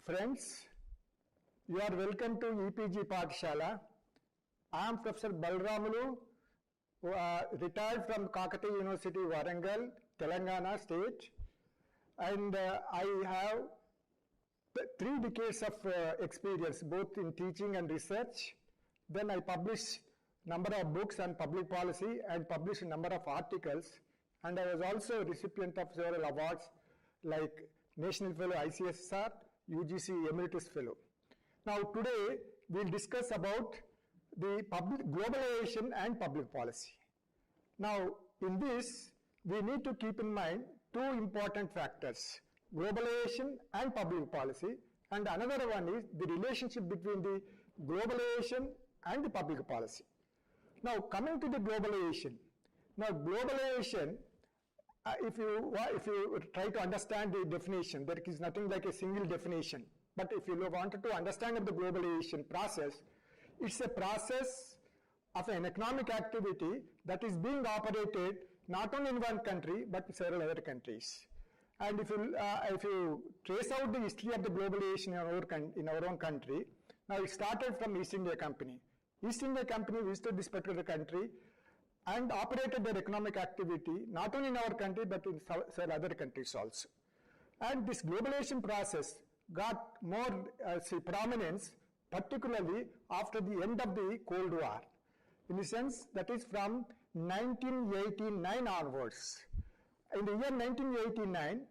Friends, you are welcome to EPG Pathshala. I am Professor Balramulu, retired from Kakatiya University, Warangal, Telangana state, and I have 3 decades of experience both in teaching and research. Then I published number of books on public policy and published a number of articles, and I was also a recipient of several awards like National Fellow ICSR, UGC Emeritus Fellow. Now today we'll discuss about the globalization and public policy. Now in this we need to keep in mind 2 important factors, globalization and public policy, and another one is the relationship between the globalization and the public policy. Now coming to the globalization. Now globalization, if you try to understand the definition, there is nothing like a single definition. But if you wanted to understand the globalization process, it's a process of an economic activity that is being operated not only in one country but in several other countries. And if you trace out the history of the globalization in our own country, now it started from East India Company. East India Company visited this particular country and operated their economic activity not only in our country but in several other countries also. And this globalization process got more prominence, particularly after the end of the Cold War. In the sense that is from 1989 onwards. In the year 1989,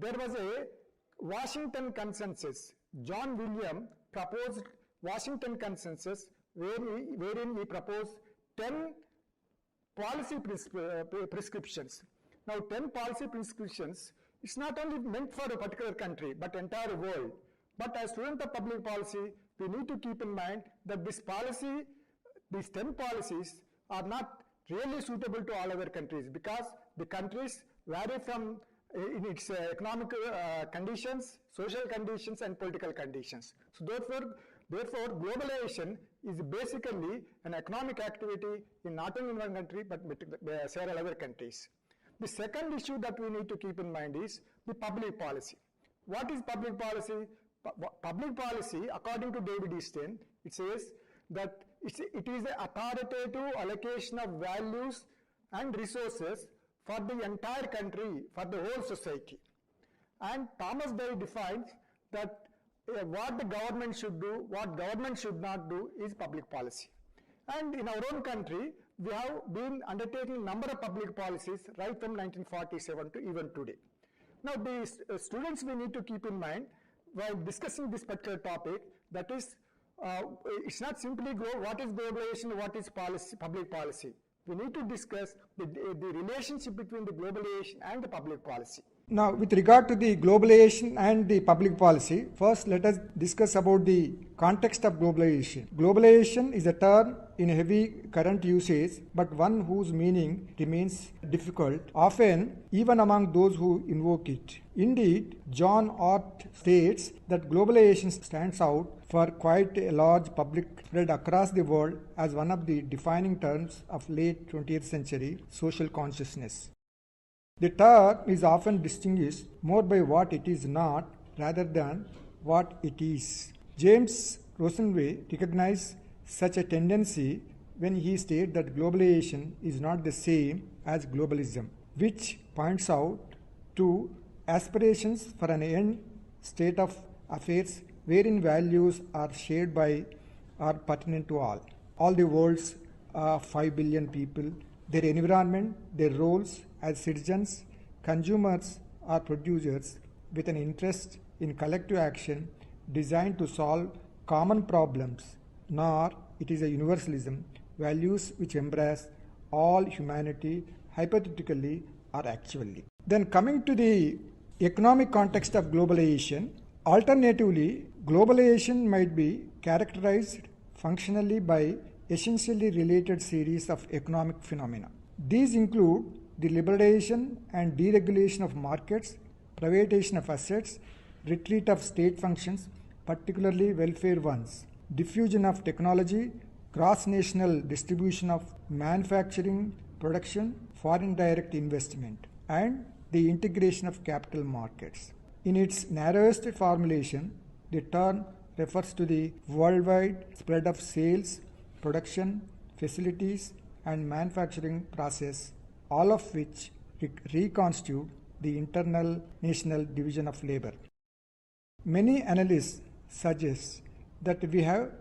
there was a Washington Consensus. John William proposed Washington Consensus wherein he proposed 10 policy prescriptions. Now 10 policy prescriptions, it's not only meant for a particular country but entire world. But as student of public policy, we need to keep in mind that this policy, these 10 policies are not really suitable to all other countries because the countries vary from in its economic conditions, social conditions and political conditions. So therefore globalization is basically an economic activity in not only one country but several other countries. The second issue that we need to keep in mind is the public policy. What is public policy? Public policy, according to David Easton, it says that it is the authoritative allocation of values and resources for the entire country, for the whole society. And Thomas Day defines that what the government should do, what government should not do is public policy. And in our own country, we have been undertaking a number of public policies right from 1947 to even today. Now the students we need to keep in mind while discussing this particular topic, that is, it's not simply what is globalization, what is policy, public policy. We need to discuss the relationship between the globalization and the public policy. Now, with regard to the globalization and the public policy, first let us discuss about the context of globalization. Globalization is a term in heavy current usage, but one whose meaning remains difficult, often even among those who invoke it. Indeed, John Ort states that globalization stands out for quite a large public spread across the world as one of the defining terms of late 20th century social consciousness. The term is often distinguished more by what it is not rather than what it is. James Rosenway recognized such a tendency when he stated that globalization is not the same as globalism, which points out to aspirations for an end state of affairs wherein values are shared by or pertinent to all the world's 5 billion people, their environment, their roles as citizens, consumers or producers with an interest in collective action designed to solve common problems, nor it is a universalism, values which embrace all humanity hypothetically or actually. Then coming to the economic context of globalization, alternatively, globalization might be characterized functionally by essentially related series of economic phenomena. These include the liberalization and deregulation of markets, privatization of assets, retreat of state functions, particularly welfare ones, diffusion of technology, cross-national distribution of manufacturing, production, foreign direct investment, and the integration of capital markets. In its narrowest formulation, The term refers to the worldwide spread of sales, production, facilities, and manufacturing process, all of which reconstitute the internal national division of labor. Many analysts suggest that we have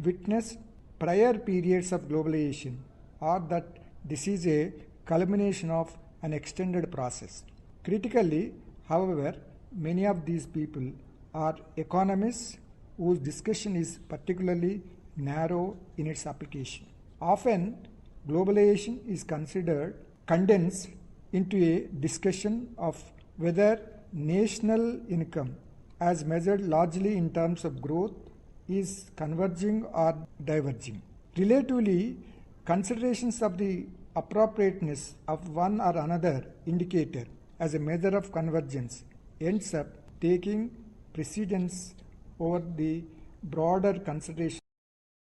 witnessed prior periods of globalization, or that this is a culmination of an extended process. Critically, however, many of these people are economists whose discussion is particularly narrow in its application. Often, globalization is condensed into a discussion of whether national income, as measured largely in terms of growth, is converging or diverging. Relatively, considerations of the appropriateness of one or another indicator as a measure of convergence ends up taking precedence over the broader consideration.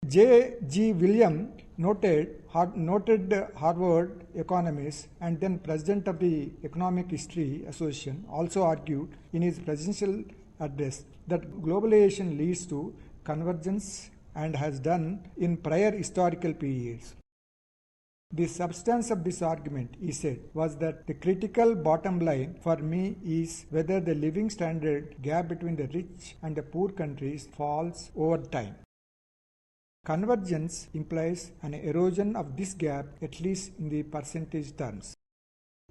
J.G. William, noted Harvard economist and then president of the Economic History Association, also argued in his presidential address that globalization leads to convergence and has done in prior historical periods. The substance of this argument, he said, was that the critical bottom line for me is whether the living standard gap between the rich and the poor countries falls over time. Convergence implies an erosion of this gap, at least in the percentage terms.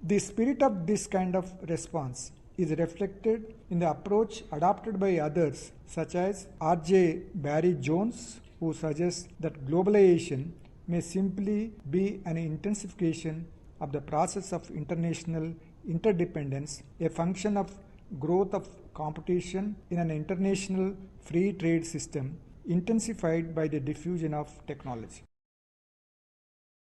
The spirit of this kind of response is reflected in the approach adopted by others, such as R.J. Barry Jones, who suggests that globalization may simply be an intensification of the process of international interdependence, a function of growth of competition in an international free trade system intensified by the diffusion of technology.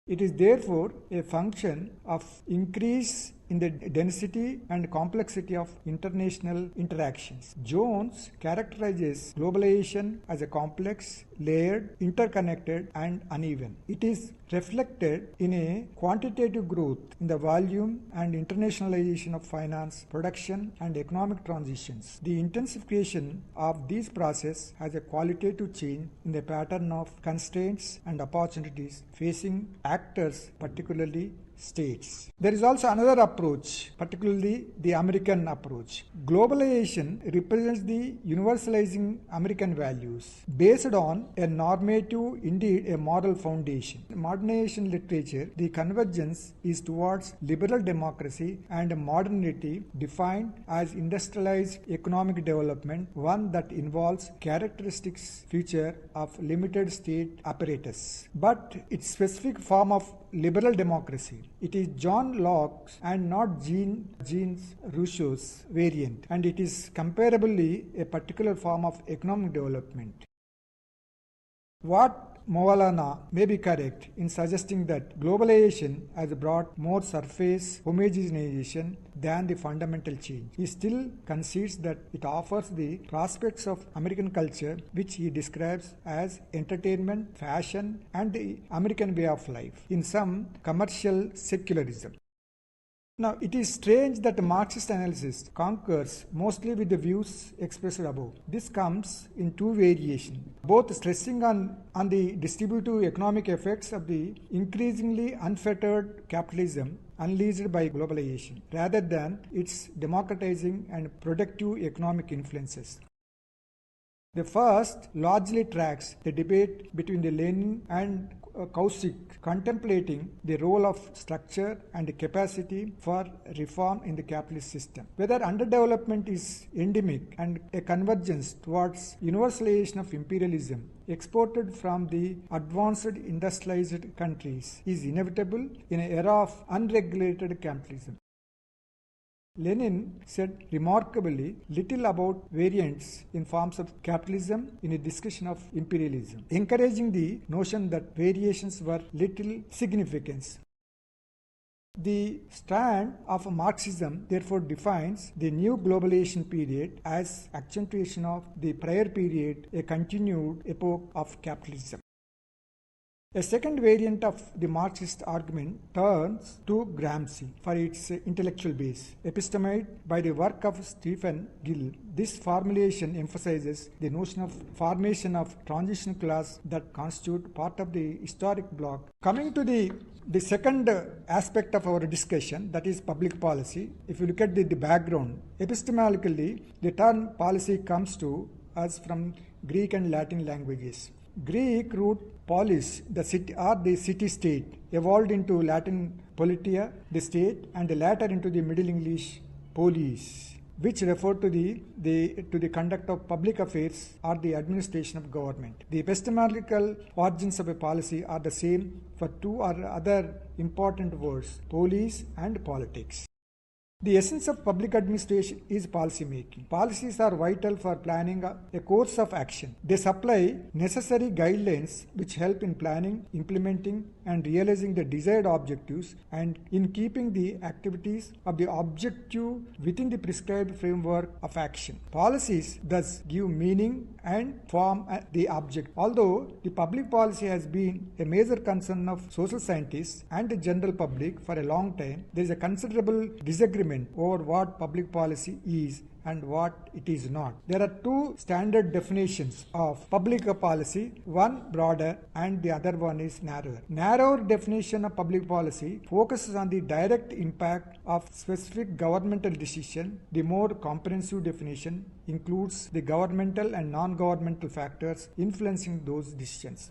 It is therefore a function of increase in the density and complexity of international interactions. Jones characterizes globalization as a complex, layered, interconnected, and uneven. It is reflected in a quantitative growth in the volume and internationalization of finance, production, and economic transitions. The intensification of these processes has a qualitative change in the pattern of constraints and opportunities facing actors, particularly states. There is also another approach, particularly the American approach. Globalization represents the universalizing American values based on a normative, indeed a moral foundation. In modernization literature, the convergence is towards liberal democracy and modernity defined as industrialized economic development, one that involves characteristics feature of limited state apparatus. But its specific form of liberal democracy. It is John Locke's and not Jean Rousseau's variant, and it is comparably a particular form of economic development. What Movalana may be correct in suggesting that globalization has brought more surface homogenization than the fundamental change. He still concedes that it offers the prospects of American culture, which he describes as entertainment, fashion, and the American way of life, in some commercial secularism. Now, it is strange that Marxist analysis concurs mostly with the views expressed above. This comes in two variations, both stressing on the distributive economic effects of the increasingly unfettered capitalism unleashed by globalization, rather than its democratizing and productive economic influences. The first largely tracks the debate between the Lenin and Kautsky, contemplating the role of structure and capacity for reform in the capitalist system. Whether underdevelopment is endemic and a convergence towards universalization of imperialism exported from the advanced industrialized countries is inevitable in an era of unregulated capitalism. Lenin said remarkably little about variants in forms of capitalism in a discussion of imperialism, encouraging the notion that variations were little significance. The strand of Marxism therefore defines the new globalization period as accentuation of the prior period, a continued epoch of capitalism. A second variant of the Marxist argument turns to Gramsci for its intellectual base. Epistemized by the work of Stephen Gill, this formulation emphasizes the notion of formation of transitional class that constitute part of the historic bloc. Coming to the second aspect of our discussion, that is public policy. If you look at the background, epistemologically, the term policy comes to us from Greek and Latin languages. Greek root polis, the city or the city-state, evolved into Latin politia, the state, and later into the Middle English polis, which refer to the conduct of public affairs or the administration of government. The epistemological origins of a policy are the same for two or other important words, polis and politics. The essence of public administration is policy making. Policies are vital for planning a course of action. They supply necessary guidelines which help in planning, implementing, and realizing the desired objectives and in keeping the activities of the objective within the prescribed framework of action. Policies thus give meaning and form the object. Although the public policy has been a major concern of social scientists and the general public for a long time, there is a considerable disagreement over what public policy is and what it is not. There are two standard definitions of public policy, one broader and the other one is narrower. Narrower definition of public policy focuses on the direct impact of specific governmental decision. The more comprehensive definition includes the governmental and non-governmental factors influencing those decisions.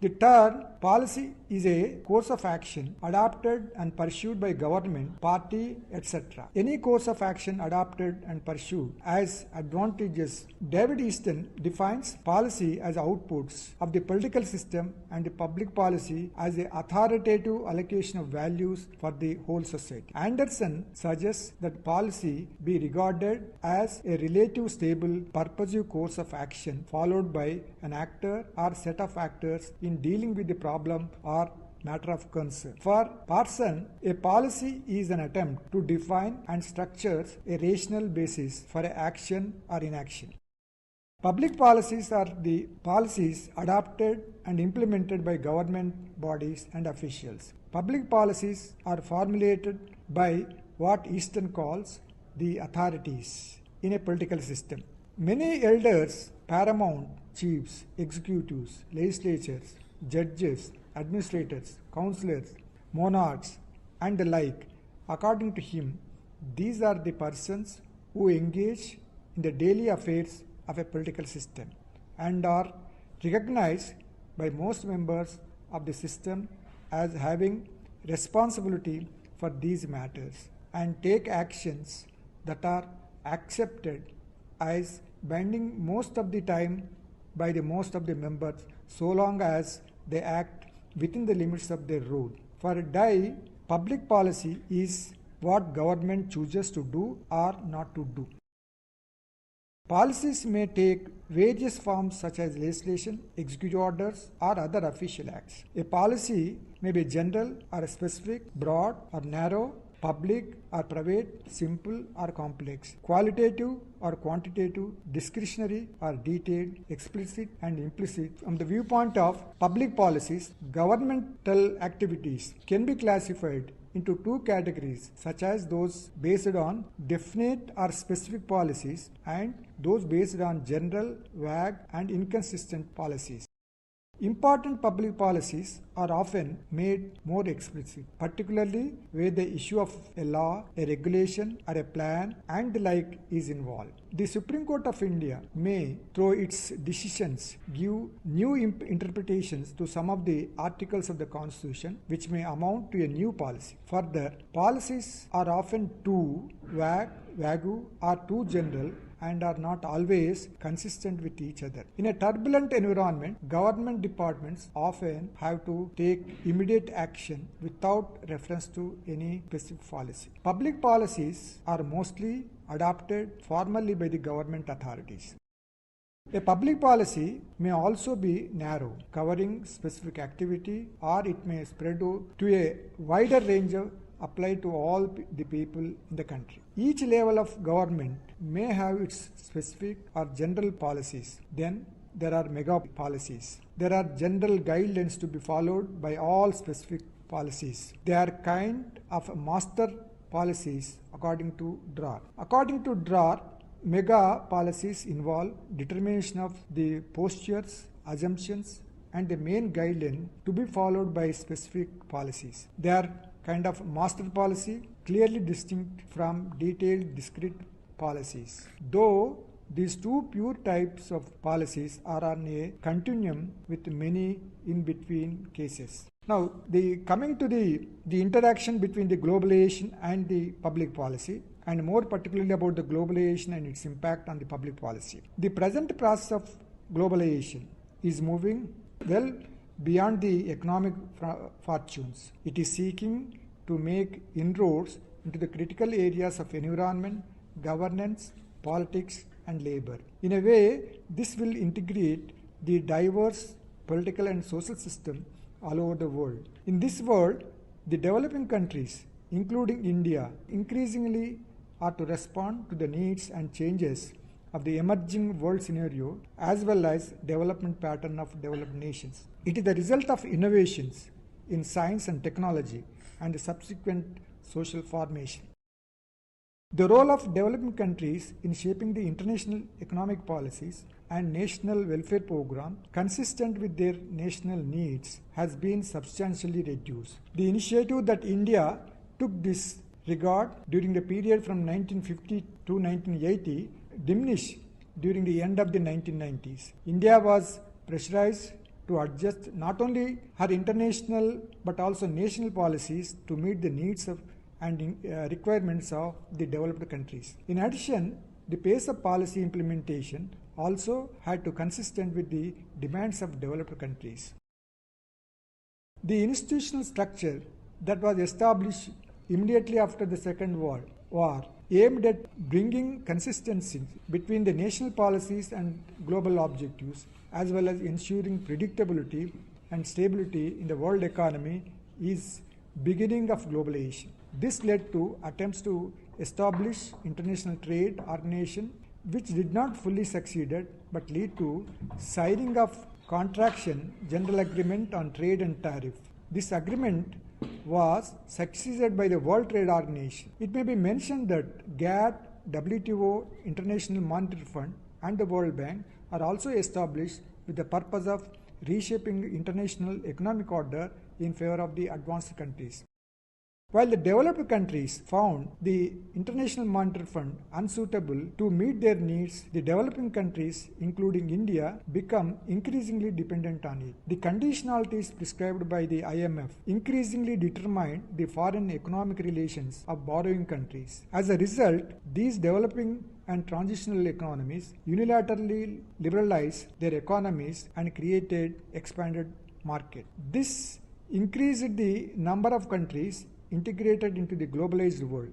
The term policy is a course of action adopted and pursued by government, party, etc. Any course of action adopted and pursued as advantageous. David Easton defines policy as outputs of the political system and the public policy as the authoritative allocation of values for the whole society. Anderson suggests that policy be regarded as a relative stable purposive course of action followed by an actor or set of actors in dealing with the problem or matter of concern. For Parson, a policy is an attempt to define and structure a rational basis for action or inaction. Public policies are the policies adopted and implemented by government bodies and officials. Public policies are formulated by what Easton calls the authorities in a political system. Many elders, paramount, chiefs, executives, legislatures, judges, administrators, councillors, monarchs, and the like. According to him, these are the persons who engage in the daily affairs of a political system and are recognized by most members of the system as having responsibility for these matters and take actions that are accepted as binding most of the time by the most of the members so long as they act within the limits of their role. For Dye, public policy is what government chooses to do or not to do. Policies may take various forms such as legislation, executive orders, or other official acts. A policy may be general or specific, broad or narrow, public or private, simple or complex, qualitative or quantitative, discretionary or detailed, explicit and implicit. From the viewpoint of public policies, governmental activities can be classified into two categories, such as those based on definite or specific policies and those based on general, vague and inconsistent policies. Important public policies are often made more explicit, particularly where the issue of a law, a regulation, or a plan and the like is involved. The Supreme Court of India may, through its decisions, give new interpretations to some of the articles of the Constitution, which may amount to a new policy. Further, policies are often too vague, or too general and are not always consistent with each other. In a turbulent environment, government departments often have to take immediate action without reference to any specific policy. Public policies are mostly adopted formally by the government authorities. A public policy may also be narrow, covering specific activity, or it may spread to a wider range of apply to all the people in the country. Each level of government may have its specific or general policies. Then there are mega policies. There are general guidelines to be followed by all specific policies. They are kind of master policies according to DRAR. According to DRAR, mega policies involve determination of the postures, assumptions, and the main guideline to be followed by specific policies. They are kind of master policy, clearly distinct from detailed discrete policies. Though these two pure types of policies are on a continuum with many in-between cases. Now, coming to the interaction between the globalization and the public policy, and more particularly about the globalization and its impact on the public policy. The present process of globalization is moving well beyond the economic fortunes. It is seeking to make inroads into the critical areas of environment, governance, politics, and labor. In a way, this will integrate the diverse political and social system all over the world. In this world, the developing countries, including India, increasingly are to respond to the needs and changes of the emerging world scenario as well as development pattern of developed nations. It is the result of innovations in science and technology and the subsequent social formation. The role of developing countries in shaping the international economic policies and national welfare program consistent with their national needs has been substantially reduced. The initiative that India took this regard during the period from 1950 to 1980 diminished during the end of the 1990s. India was pressurized to adjust not only her international but also national policies to meet the needs of and requirements of the developed countries. In addition, the pace of policy implementation also had to consistent with the demands of developed countries. The institutional structure that was established immediately after the Second World War aimed at bringing consistency between the national policies and global objectives, as well as ensuring predictability and stability in the world economy is beginning of globalization. This led to attempts to establish international trade organization, which did not fully succeeded but lead to signing of contraction general agreement on trade and tariff. This agreement was succeeded by the World Trade Organization. It may be mentioned that GATT, WTO, International Monetary Fund, and the World Bank are also established with the purpose of reshaping international economic order in favor of the advanced countries. While the developed countries found the International Monetary Fund unsuitable to meet their needs, the developing countries, including India, become increasingly dependent on it. The conditionalities prescribed by the IMF increasingly determined the foreign economic relations of borrowing countries. As a result, these developing and transitional economies unilaterally liberalized their economies and created expanded market. This increased the number of countries integrated into the globalized world.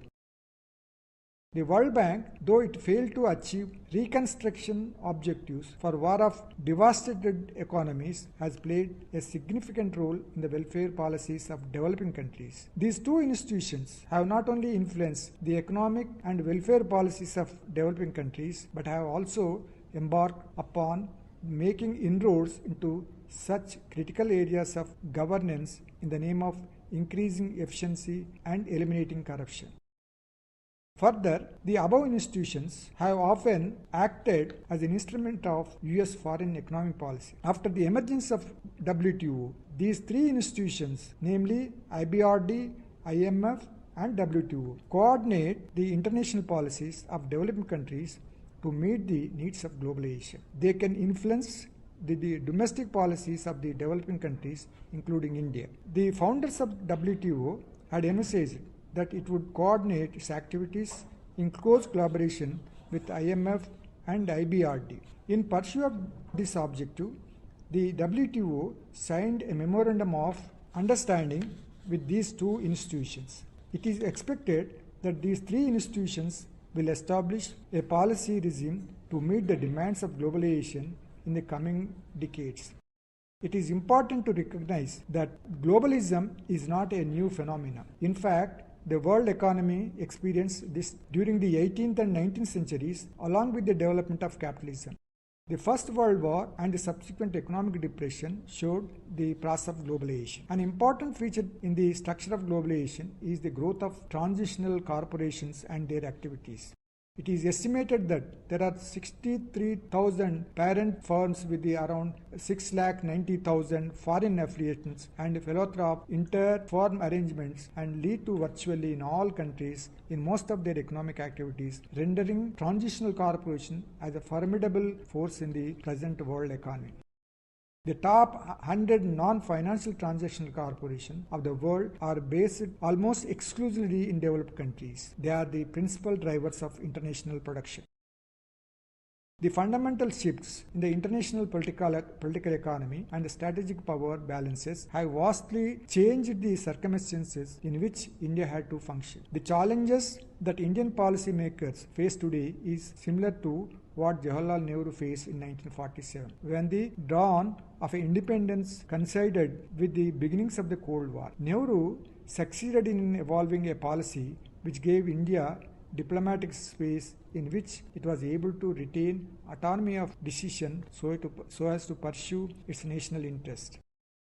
The World Bank, though it failed to achieve reconstruction objectives for war of devastated economies, has played a significant role in the welfare policies of developing countries. These two institutions have not only influenced the economic and welfare policies of developing countries, but have also embarked upon making inroads into such critical areas of governance in the name of increasing efficiency and eliminating corruption. Further, the above institutions have often acted as an instrument of US foreign economic policy. After the emergence of WTO, these three institutions, namely IBRD, IMF, and WTO, coordinate the international policies of developing countries to meet the needs of globalization. They can influence the domestic policies of the developing countries, including India. The founders of WTO had emphasized that it would coordinate its activities in close collaboration with IMF and IBRD. In pursuit of this objective, the WTO signed a memorandum of understanding with these two institutions. It is expected that these three institutions will establish a policy regime to meet the demands of globalization in the coming decades. It is important to recognize that globalism is not a new phenomenon. In fact, the world economy experienced this during the 18th and 19th centuries along with the development of capitalism. The First World War and the subsequent economic depression showed the process of globalization. An important feature in the structure of globalization is the growth of transitional corporations and their activities. It is estimated that there are 63,000 parent firms with around 690,000 foreign affiliates and philanthropic inter-firm arrangements and lead to virtually in all countries in most of their economic activities, rendering transitional corporation as a formidable force in the present world economy. The top 100 non-financial transactional corporations of the world are based almost exclusively in developed countries. They are the principal drivers of international production. The fundamental shifts in the international political economy and the strategic power balances have vastly changed the circumstances in which India had to function. The challenges that Indian policymakers face today is similar to what Jawaharlal Nehru faced in 1947, when the dawn of independence coincided with the beginnings of the Cold War. Nehru succeeded in evolving a policy which gave India diplomatic space in which it was able to retain autonomy of decision so as to pursue its national interest.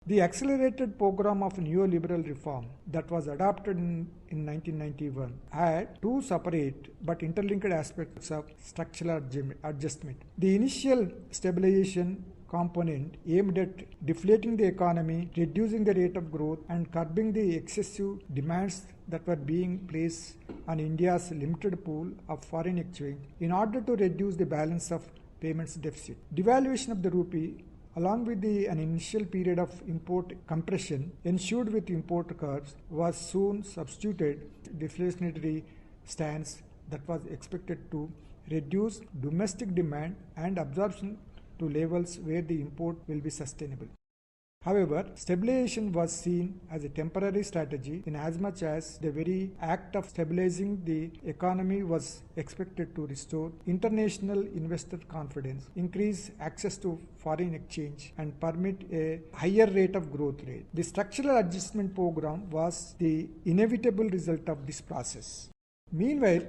The accelerated program of neoliberal reform that was adopted in 1991 had two separate but interlinked aspects of structural adjustment. The initial stabilization component aimed at deflating the economy, reducing the rate of growth, and curbing the excessive demands that were being placed on India's limited pool of foreign exchange in order to reduce the balance of payments deficit. Devaluation of the rupee along with an initial period of import compression ensued with import curbs was soon substituted deflationary stance that was expected to reduce domestic demand and absorption to levels where the import will be sustainable. However, stabilization was seen as a temporary strategy in as much as the very act of stabilizing the economy was expected to restore international investor confidence, increase access to foreign exchange, and permit a higher rate of growth rate. The structural adjustment program was the inevitable result of this process. Meanwhile,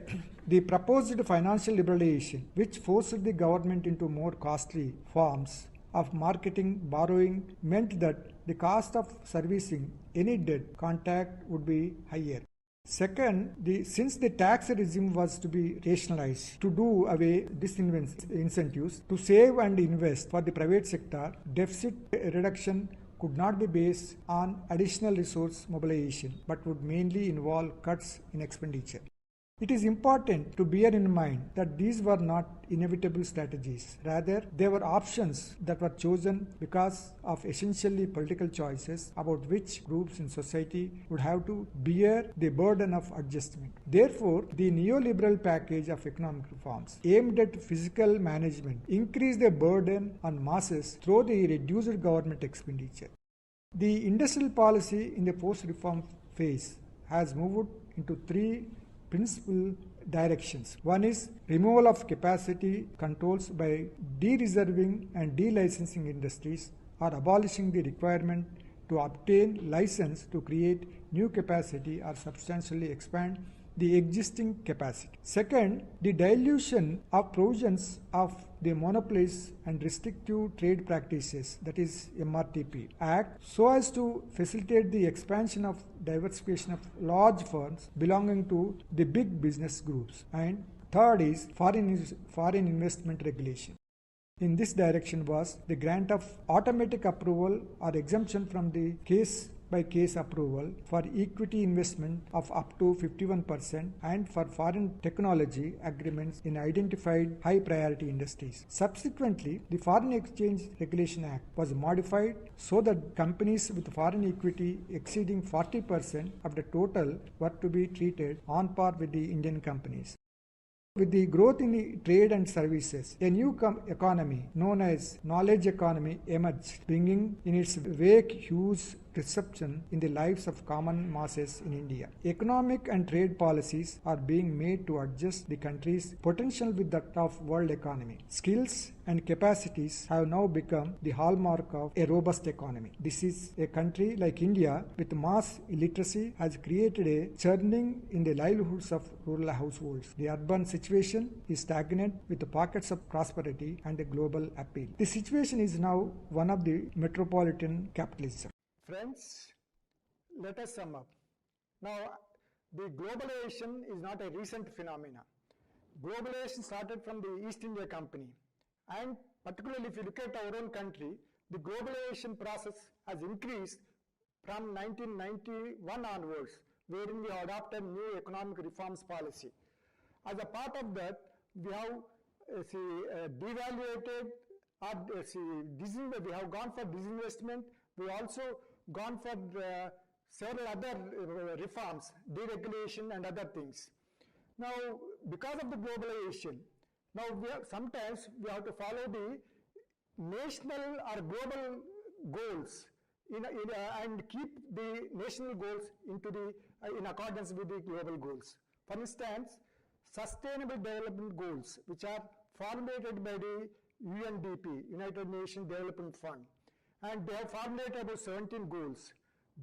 the proposed financial liberalization, which forced the government into more costly forms of marketing borrowing, meant that the cost of servicing any debt contact would be higher. Second, since the tax regime was to be rationalized to do away disincentives to save and invest for the private sector, deficit reduction could not be based on additional resource mobilization but would mainly involve cuts in expenditure. It is important to bear in mind that these were not inevitable strategies. Rather, they were options that were chosen because of essentially political choices about which groups in society would have to bear the burden of adjustment. Therefore, the neoliberal package of economic reforms aimed at fiscal management increased the burden on masses through the reduced government expenditure. The industrial policy in the post-reform phase has moved into three principal directions. One is removal of capacity controls by de-reserving and de-licensing industries or abolishing the requirement to obtain license to create new capacity or substantially expand the existing capacity. Second, the dilution of provisions of the Monopolies and Restrictive Trade Practices, that is MRTP Act, so as to facilitate the expansion of diversification of large firms belonging to the big business groups. And third is foreign investment regulation. In this direction was the grant of automatic approval or exemption from the case-by-case approval for equity investment of up to 51% and for foreign technology agreements in identified high-priority industries. Subsequently, the Foreign Exchange Regulation Act was modified so that companies with foreign equity exceeding 40% of the total were to be treated on par with the Indian companies. With the growth in the trade and services, a new economy known as knowledge economy emerged, bringing in its wake huge perception in the lives of common masses in India. Economic and trade policies are being made to adjust the country's potential with that of world economy. Skills and capacities have now become the hallmark of a robust economy. This is a country like India with mass illiteracy has created a churning in the livelihoods of rural households. The urban situation is stagnant with pockets of prosperity and a global appeal. The situation is now one of the metropolitan capitalism. Friends, let us sum up. Now, the globalization is not a recent phenomenon. Globalization started from the East India Company. And particularly if you look at our own country, the globalization process has increased from 1991 onwards, wherein we adopted new economic reforms policy. As a part of that, we have devaluated, we have gone for disinvestment, we also gone for several other reforms, deregulation and other things. Now, because of the globalization, now sometimes we have to follow the national or global goals and keep the national goals in accordance with the global goals. For instance, Sustainable Development Goals, which are formulated by the UNDP, United Nations Development Fund, and they have formulated about 17 goals.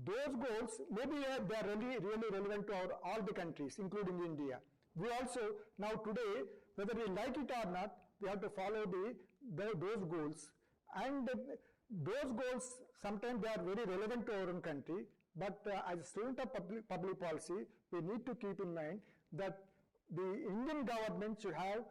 Those goals, maybe they are really relevant to all the countries, including India. We also, now today, whether we like it or not, we have to follow those goals. And those goals, sometimes they are very relevant to our own country, but as a student of public policy, we need to keep in mind that the Indian government should have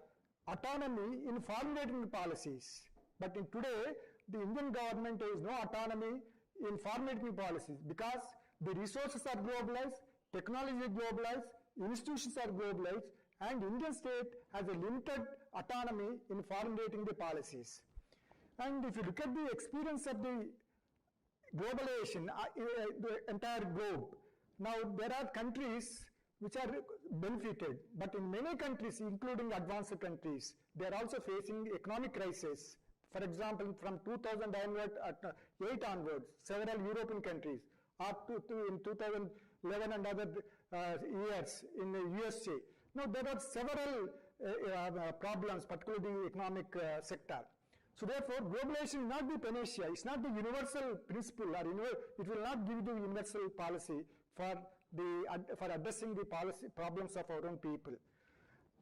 autonomy in formulating policies. But in today, the Indian government has no autonomy in formulating policies because the resources are globalized, technology is globalized, institutions are globalized, and Indian state has a limited autonomy in formulating the policies. And if you look at the experience of the globalization, the entire globe, now there are countries which are benefited, but in many countries, including advanced countries, they are also facing economic crisis. For example, from 2008 onwards, several European countries, up to in 2011 and other years in the USA. Now, there are several problems, particularly the economic sector. So therefore, globalization will not be panacea. It's not the universal principle, or it will not give the universal policy for addressing the policy problems of our own people.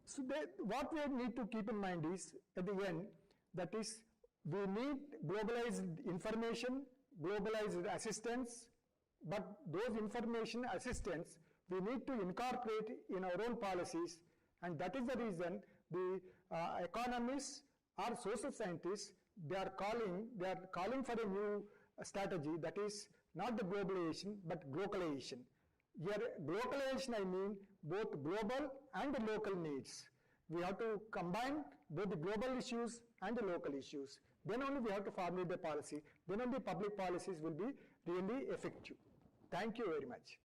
So what we need to keep in mind is, at the end, that is, we need globalized information, globalized assistance, but those information assistance we need to incorporate in our own policies, and that is the reason the economists or social scientists, they are calling for a new strategy, that is not the globalization but glocalization. Here, glocalization, I mean both global and local needs. We have to combine both the global issues and the local issues. Then only we have to formulate the policy. Then only public policies will be really effective. Thank you very much.